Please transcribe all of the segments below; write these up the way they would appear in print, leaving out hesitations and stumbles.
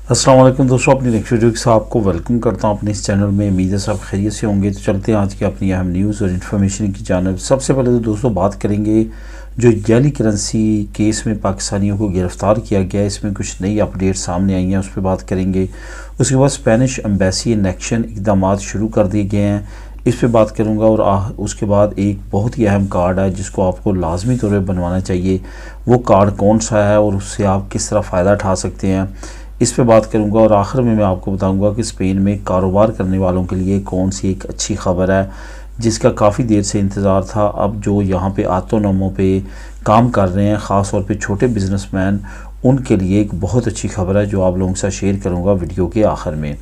अस्सलाम वालेकुम दोस्तों, अपनी नेक्स्ट वीडियो के साथ आपको वेलकम करता हूं अपने इस चैनल में। उम्मीद है सब खैरियत से होंगे। तो चलते हैं आज की अपनी अहम न्यूज़ और इन्फॉर्मेशन की जानिब। सबसे पहले तो दोस्तों बात करेंगे जो जाली करेंसी केस में पाकिस्तानियों को गिरफ़्तार किया गया है, इसमें कुछ नई अपडेट सामने आई हैं, उस पर बात करेंगे। उसके बाद स्पेनिश एम्बेसी इन एक्शन इकदाम शुरू कर दिए गए हैं, इस पर बात करूंगा। और उसके बाद एक बहुत ही अहम कार्ड है जिसको आपको लाजमी तौर पर बनवाना चाहिए। वो कार्ड कौन सा है और उससे आप किस तरह फ़ायदा उठा सकते हैं, इस पे बात करूंगा। और आखिर में मैं आपको बताऊंगा कि स्पेन में कारोबार करने वालों के लिए कौन सी एक अच्छी खबर है जिसका काफ़ी देर से इंतज़ार था। अब जो यहाँ पे ऑटोनोमो पे काम कर रहे हैं, ख़ास तौर पे छोटे बिजनेसमैन, उनके लिए एक बहुत अच्छी खबर है जो आप लोगों के साथ शेयर करूँगा वीडियो के आखिर में।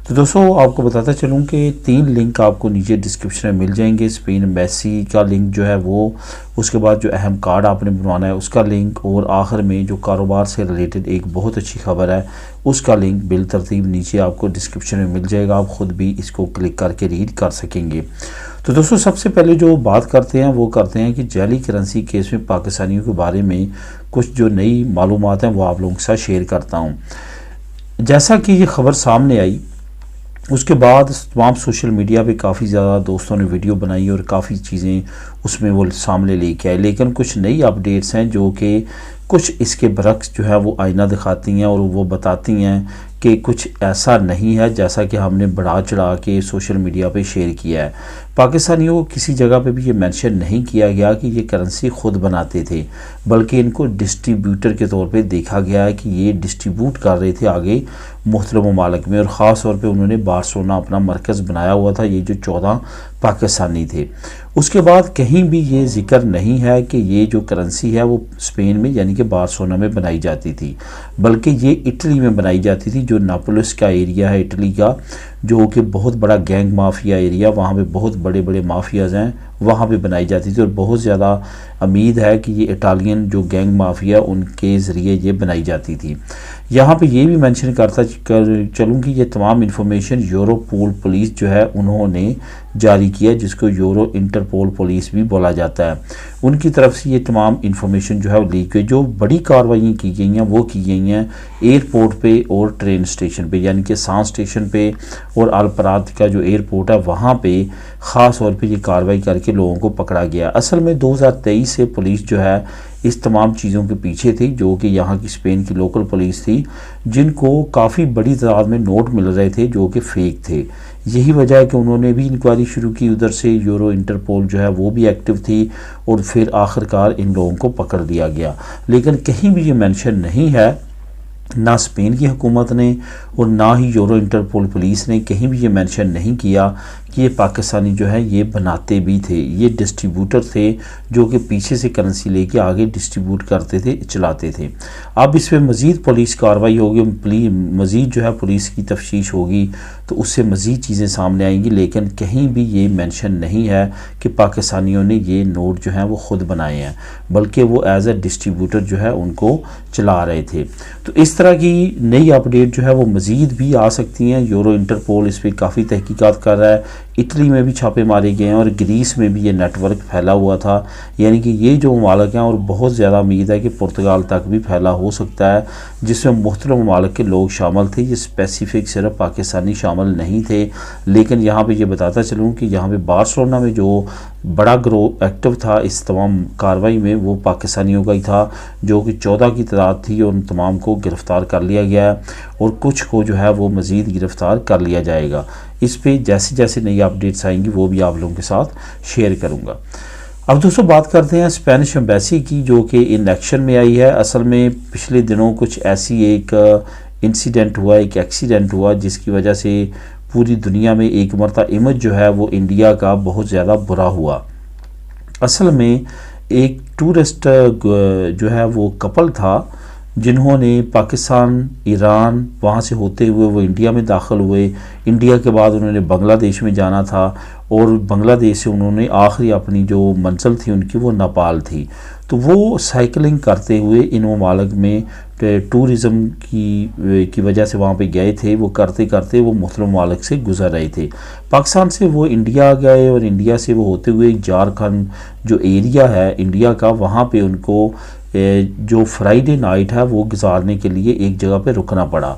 तो दोस्तों आपको बताता चलूँ कि 3 लिंक आपको नीचे डिस्क्रिप्शन में मिल जाएंगे। स्पेन एम्बेसी का लिंक जो है वो, उसके बाद जो अहम कार्ड आपने बनवाना है उसका लिंक, और आखिर में जो कारोबार से रिलेटेड एक बहुत अच्छी खबर है उसका लिंक बिल तरतीब नीचे आपको डिस्क्रिप्शन में मिल जाएगा। आप ख़ुद भी इसको क्लिक करके रीड कर सकेंगे। तो दोस्तों सबसे पहले जो बात करते हैं वो करते हैं कि जाली करेंसी केस में पाकिस्तानियों के बारे में कुछ जो नई मालूमात हैं वो आप लोगों के साथ शेयर करता हूँ। जैसा कि ये खबर सामने आई, उसके बाद तमाम सोशल मीडिया पे काफ़ी ज़्यादा दोस्तों ने वीडियो बनाई और काफ़ी चीज़ें उसमें वो सामने लेके आए, लेकिन कुछ नई अपडेट्स हैं जो कि कुछ इसके बरक्स जो है वो आईना दिखाती हैं और वो बताती हैं कि कुछ ऐसा नहीं है जैसा कि हमने बढ़ा चढ़ा के सोशल मीडिया पे शेयर किया है। पाकिस्तानियों को किसी जगह पे भी ये मेंशन नहीं किया गया कि ये करेंसी खुद बनाते थे, बल्कि इनको डिस्ट्रीब्यूटर के तौर पे देखा गया है कि ये डिस्ट्रीब्यूट कर रहे थे आगे मुख्तलिफ ममालिक में। और ख़ास तौर पे उन्होंने बार्सिलोना अपना मरकज़ बनाया हुआ था, ये जो 14 पाकिस्तानी थे। उसके बाद कहीं भी ये जिक्र नहीं है कि ये जो करेंसी है वो स्पेन में यानी कि बार्सिलोना में बनाई जाती थी, बल्कि ये इटली में बनाई जाती थी। जो नापोलिस का एरिया है इटली का, जो कि बहुत बड़ा गैंग माफिया एरिया, वहाँ पे बहुत बड़े बड़े माफियाज हैं, वहाँ पे बनाई जाती थी। और बहुत ज़्यादा उम्मीद है कि ये इटालियन जो गैंग माफिया उनके ज़रिए ये बनाई जाती थी। यहाँ पे ये भी मेंशन चलूँ कि ये तमाम इन्फॉर्मेशन यूरोपोल पुलिस जो है उन्होंने जारी किया, जिसको यूरो इंटरपोल पुलिस भी बोला जाता है। उनकी तरफ से ये तमाम इन्फॉर्मेशन जो है वो लीक हुई। जो बड़ी कार्रवाई की गई हैं वो की गई हैं एयरपोर्ट पे और ट्रेन स्टेशन पे, यानी कि सांस स्टेशन पे और अल-परात का जो एयरपोर्ट है वहाँ पे ख़ास तौर पे ये कार्रवाई करके लोगों को पकड़ा गया। असल में 2023 से पुलिस जो है इस तमाम चीज़ों के पीछे थी, जो कि यहाँ की स्पेन की लोकल पुलिस थी, जिनको काफ़ी बड़ी तादाद में नोट मिल रहे थे जो कि फ़ेक थे। यही वजह है कि उन्होंने भी इंक्वायरी शुरू की, उधर से यूरो इंटरपोल जो है वो भी एक्टिव थी और फिर आखिरकार इन लोगों को पकड़ लिया गया। लेकिन कहीं भी ये मेंशन नहीं है, ना स्पेन की हुकूमत ने और ना ही यूरो इंटरपोल पुलिस ने कहीं भी ये मेंशन नहीं किया कि ये पाकिस्तानी जो है ये बनाते भी थे। ये डिस्ट्रीब्यूटर थे जो कि पीछे से करेंसी लेके आगे डिस्ट्रीब्यूट करते थे, चलाते थे। अब इस पर मज़ीद पुलिस कार्रवाई होगी, मज़ीद जो है पुलिस की तफ्तीश होगी, तो उससे मज़ीद चीज़ें सामने आएंगी। लेकिन कहीं भी ये मेंशन नहीं है कि पाकिस्तानियों ने ये नोट जो हैं वो ख़ुद बनाए हैं, बल्कि वो एज ए डिस्ट्रीब्यूटर जो है उनको चला रहे थे। तो इस तरह की नई अपडेट जो है वो मज़ीद भी आ सकती हैं। यूरो इंटरपोल इस पर काफ़ी तहकीकात कर रहा है। इटली में भी छापे मारे गए हैं और ग्रीस में भी ये नेटवर्क फैला हुआ था, यानी कि ये जो ममालिक हैं, और बहुत ज़्यादा उम्मीद है कि पुर्तगाल तक भी फैला हो सकता है, जिसमें मुख्तलिफ ममालिक के लोग शामिल थे। ये स्पेसिफिक सिर्फ पाकिस्तानी शामिल नहीं थे। लेकिन यहाँ पे ये बताता चलूँ कि यहाँ पे बार्सिलोना में जो बड़ा ग्रोह एक्टिव था इस तमाम कार्रवाई में वो पाकिस्तानियों का ही था, जो कि 14 की तादाद थी, और उन तमाम को गिरफ़्तार कर लिया गया है और कुछ को जो है वो मज़ीद गिरफ़्तार कर लिया जाएगा। इस पे जैसे जैसे नई अपडेट्स आएंगी वो भी आप लोगों के साथ शेयर करूंगा। अब दोस्तों बात करते हैं स्पेनिश एम्बेसी की, जो कि इन एक्शन में आई है। असल में पिछले दिनों कुछ ऐसी एक इंसिडेंट हुआ, एक एक्सीडेंट हुआ, जिसकी वजह से पूरी दुनिया में एक मरता इमेज जो है वो इंडिया का बहुत ज़्यादा बुरा हुआ। असल में एक टूरिस्ट जो है वो कपल था, जिन्होंने पाकिस्तान, ईरान, वहाँ से होते हुए वो इंडिया में दाखिल हुए। इंडिया के बाद उन्होंने बांग्लादेश में जाना था और बांग्लादेश से उन्होंने आखिरी अपनी जो मंजिल थी उनकी वो नेपाल थी। तो वो साइकिलिंग करते हुए इन ममालिक में टूरिज़म की वजह से वहाँ पे गए थे। वो करते करते वो मुख्तलिफ ममालिक से गुजर रहे थे। पाकिस्तान से वो इंडिया गए और इंडिया से वो होते हुए झारखंड जो एरिया है इंडिया का, वहाँ पे उनको जो फ्राइडे नाइट है वो गुजारने के लिए एक जगह पे रुकना पड़ा।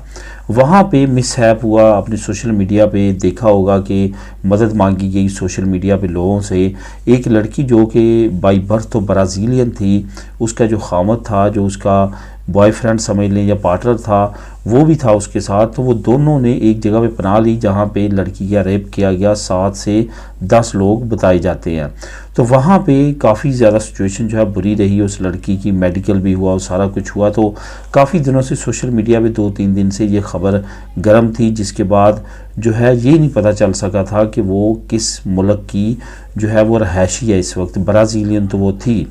वहाँ पे मिसहैप हुआ। आपने सोशल मीडिया पे देखा होगा कि मदद मांगी गई सोशल मीडिया पे लोगों से। एक लड़की जो कि बाई बर्थ तो ब्राज़ीलियन थी, उसका जो खामद था, जो उसका बॉयफ्रेंड समझ लें या पार्टनर था, वो भी था उसके साथ। तो वो दोनों ने एक जगह पे पनाह ली जहाँ पे लड़की का रेप किया गया। 7 से 10 लोग बताए जाते हैं। तो वहाँ पे काफ़ी ज़्यादा सिचुएशन जो है बुरी रही। उस लड़की की मेडिकल भी हुआ और सारा कुछ हुआ। तो काफ़ी दिनों से सोशल मीडिया पे 2-3 दिन से ये ख़बर गर्म थी, जिसके बाद जो है ये नहीं पता चल सका था कि वो किस मुल्क की जो है वो रहायशी है। इस वक्त ब्राज़ीलियन तो वो थी।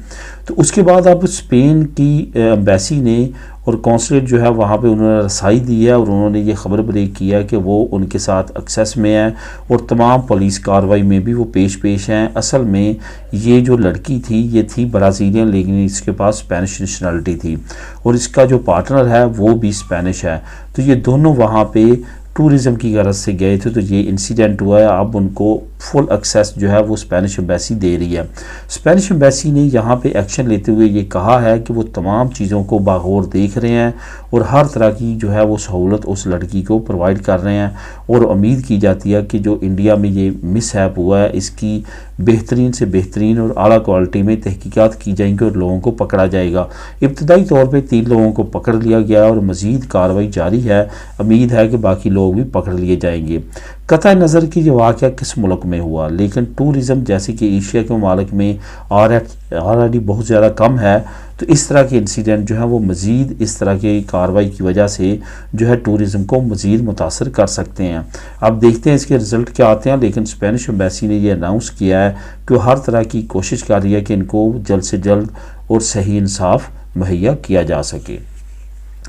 तो उसके बाद अब स्पेन की एम्बेसी ने और कौंसलेट जो है वहाँ पे उन्होंने रसाई दी है और उन्होंने ये ख़बर ब्रेक किया कि वो उनके साथ एक्सेस में है और तमाम पुलिस कार्रवाई में भी वो पेश हैं। असल में ये जो लड़की थी ये थी ब्राज़ीलियन, लेकिन इसके पास स्पेनिश नेशनलिटी थी और इसका जो पार्टनर है वो भी स्पेनिश है। तो ये दोनों वहाँ पे टूरिज़म की गरज से गए थे। तो ये इंसिडेंट हुआ है। अब उनको फुल एक्सेस जो है वो स्पेनिश एम्बेसी दे रही है। स्पेनिश एम्बेसी ने यहाँ पे एक्शन लेते हुए ये कहा है कि वो तमाम चीज़ों को बागौर देख रहे हैं और हर तरह की जो है वो सहूलत उस लड़की को प्रोवाइड कर रहे हैं और उम्मीद की जाती है कि जो इंडिया में ये मिसहैप हुआ है इसकी बेहतरीन से बेहतरीन और आला क्वालिटी में तहकीकात की जाएंगी और लोगों को पकड़ा जाएगा। इब्तदाई तौर पर 3 लोगों को पकड़ लिया गया और मज़ीद कार्रवाई जारी है। उम्मीद है कि बाकी लोग भी पकड़ लिए जाएंगे। कतई नज़र की ये वाक़या किस मुल्क में हुआ, लेकिन टूरिज़म जैसे कि एशिया के ममालिक में ऑलरेडी बहुत ज़्यादा कम है। तो इस तरह के इंसिडेंट जो है वो मज़ीद इस तरह की कार्रवाई की वजह से जो है टूरिज़म को मज़ीद मुतासर कर सकते हैं। अब देखते हैं इसके रिज़ल्ट क्या आते हैं। लेकिन स्पेनिश एम्बेसी ने यह अनाउंस किया है कि वो हर तरह की कोशिश कर रही है कि इनको जल्द से जल्द और सही इंसाफ मुहैया किया जा सके।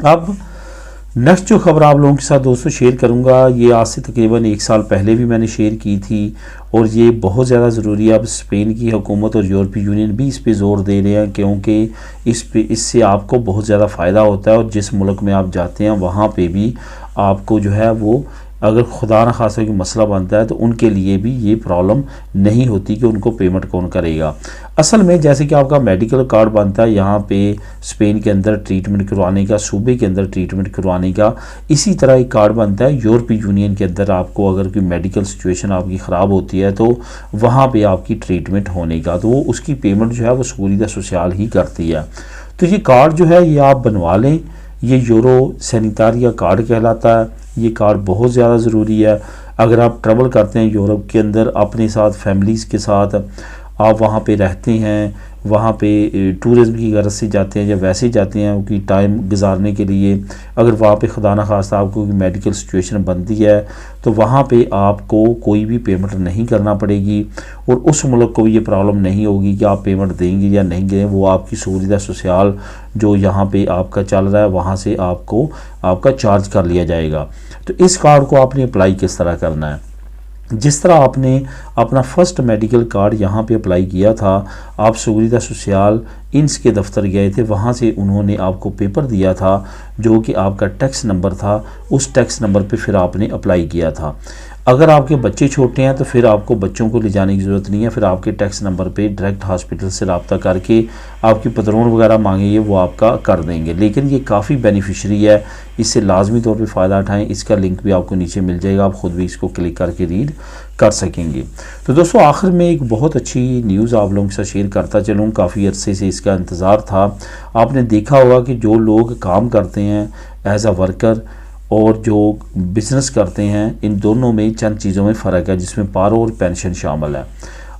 अब नेक्स्ट जो खबर आप लोगों के साथ दोस्तों शेयर करूंगा, ये आज से तकरीबन 1 साल पहले भी मैंने शेयर की थी और ये बहुत ज़्यादा ज़रूरी है। अब स्पेन की हुकूमत और यूरोपीय यूनियन भी इस पे ज़ोर दे रहे हैं क्योंकि इससे आपको बहुत ज़्यादा फ़ायदा होता है और जिस मुल्क में आप जाते हैं वहाँ पे भी आपको जो है वो अगर खुदा न खासा कोई मसला बनता है तो उनके लिए भी ये प्रॉब्लम नहीं होती कि उनको पेमेंट कौन करेगा। असल में जैसे कि आपका मेडिकल कार्ड बनता है यहाँ पे स्पेन के अंदर ट्रीटमेंट करवाने का, सूबे के अंदर ट्रीटमेंट करवाने का, इसी तरह एक कार्ड बनता है यूरोपीय यूनियन के अंदर। आपको अगर कोई मेडिकल सिचुएशन आपकी ख़राब होती है तो वहाँ पर आपकी ट्रीटमेंट होने का, तो वो उसकी पेमेंट जो है वो seguridad social ही करती है। तो ये कार्ड जो है ये आप बनवा लें। ये यूरो सैनिटारिया कार्ड कहलाता है। ये कार्ड बहुत ज़्यादा ज़रूरी है। अगर आप ट्रैवल करते हैं यूरोप के अंदर अपने साथ फैमिलीज़ के साथ, आप वहाँ पे रहते हैं, वहाँ पे टूरिज़्म की गरज से जाते हैं या वैसे ही जाते हैं कि टाइम गुजारने के लिए, अगर वहाँ पे खुदा न खास्ता आपको मेडिकल सिचुएशन बनती है तो वहाँ पे आपको कोई भी पेमेंट नहीं करना पड़ेगी और उस मुल्क को भी ये प्रॉब्लम नहीं होगी कि आप पेमेंट देंगे या नहीं देंगे। वो आपकी seguridad social जो यहाँ पे आपका चल रहा है वहाँ से आपका चार्ज कर लिया जाएगा। तो इस कार्ड को आपने अप्लाई किस तरह करना है, जिस तरह आपने अपना फर्स्ट मेडिकल कार्ड यहाँ पे अप्लाई किया था, आप seguridad social इंस के दफ्तर गए थे, वहाँ से उन्होंने आपको पेपर दिया था जो कि आपका टैक्स नंबर था। उस टैक्स नंबर पे फिर आपने अप्लाई किया था। अगर आपके बच्चे छोटे हैं तो फिर आपको बच्चों को ले जाने की ज़रूरत नहीं है। फिर आपके टैक्स नंबर पे डायरेक्ट हॉस्पिटल से रब्ता करके आपकी पतरोन वगैरह मांगेंगे, वो आपका कर देंगे। लेकिन ये काफ़ी बेनिफिशरी है, इससे लाजमी तौर पे फ़ायदा उठाएं। इसका लिंक भी आपको नीचे मिल जाएगा, आप ख़ुद भी इसको क्लिक करके रीड कर सकेंगे। तो दोस्तों आखिर में एक बहुत अच्छी न्यूज़ आप लोगों के साथ शेयर करता चलूँ। काफ़ी अरसे से इसका इंतज़ार था। आपने देखा होगा कि जो लोग काम करते हैं एज आ वर्कर और जो बिज़नेस करते हैं, इन दोनों में चंद चीज़ों में फ़र्क है जिसमें पारो और पेंशन शामिल है।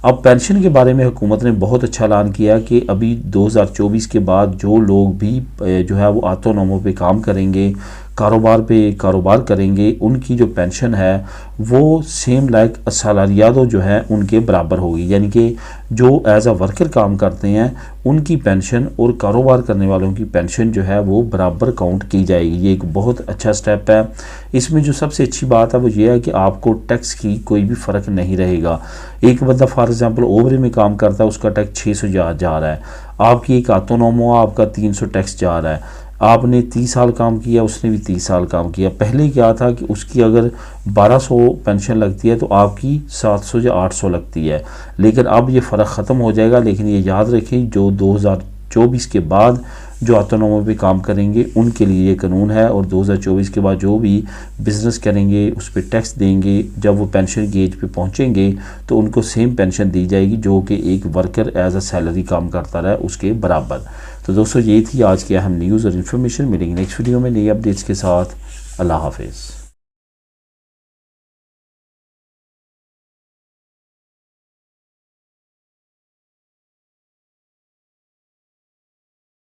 अब पेंशन के बारे में हुकूमत ने बहुत अच्छा ऐलान किया कि अभी 2024 के बाद जो लोग भी जो है वो ऑटोनोमो पे काम करेंगे, कारोबार करेंगे, उनकी जो पेंशन है वो सेम लाइक सैलरियादो जो है उनके बराबर होगी। यानी कि जो एज अ वर्कर काम करते हैं उनकी पेंशन और कारोबार करने वालों की पेंशन जो है वो बराबर काउंट की जाएगी। ये एक बहुत अच्छा स्टेप है। इसमें जो सबसे अच्छी बात है वो ये है कि आपको टैक्स की कोई भी फ़र्क नहीं रहेगा। एक बंदा फॉर एग्जांपल ओवरे में काम करता है, उसका टैक्स 600 जा रहा है। आपकी एक ऑटोनोमो आपका 300 टैक्स जा रहा है। आपने 30 साल काम किया, उसने भी 30 साल काम किया। पहले क्या था कि उसकी अगर 1200 पेंशन लगती है तो आपकी 700 या 800 लगती है, लेकिन अब ये फ़र्क ख़त्म हो जाएगा। लेकिन ये याद रखें जो 2024 के बाद जो ऑटोनोमो पे काम करेंगे उनके लिए ये कानून है। और 2024 के बाद जो भी बिज़नेस करेंगे उस पर टैक्स देंगे, जब वो पेंशन की एज पे पहुँचेंगे तो उनको सेम पेंशन दी जाएगी जो कि एक वर्कर एज अ सैलरी काम करता रहा उसके बराबर। तो दोस्तों ये थी आज की अहम न्यूज़ और इन्फॉर्मेशन। मिलेंगे नेक्स्ट वीडियो में नई अपडेट्स के साथ। अल्लाह हाफिज़।